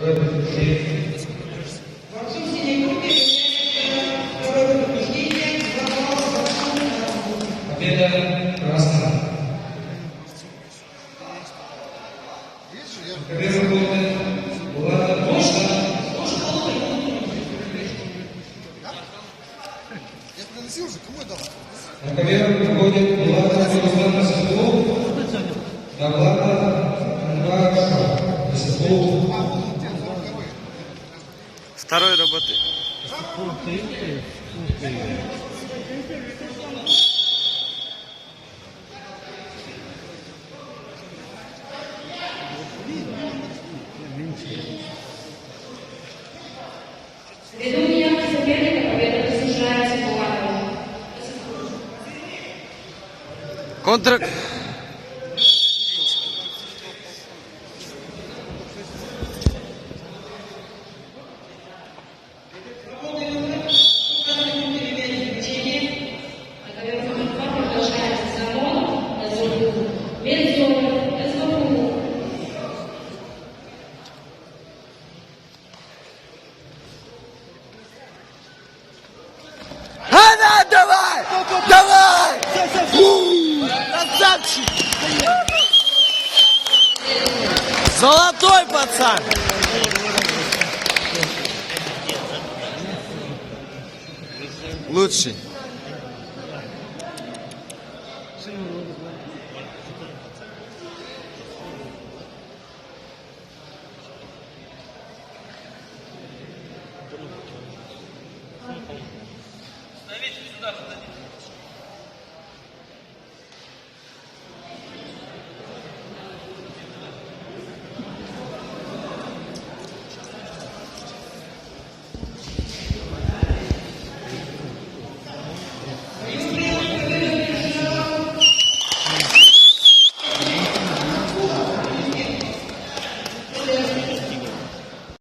Во всем синей группе второе побеждение Победа красная. Победа была точно. Я приносил уже, кому я дал? На ковер выходит Влада Руслана Соколов, до Влада Анвара Соколов. Второй работы. Ввиду неявки соперника победа присуждается Булатову. Контр. Давай! Давай! Золотой пацан! Лучший.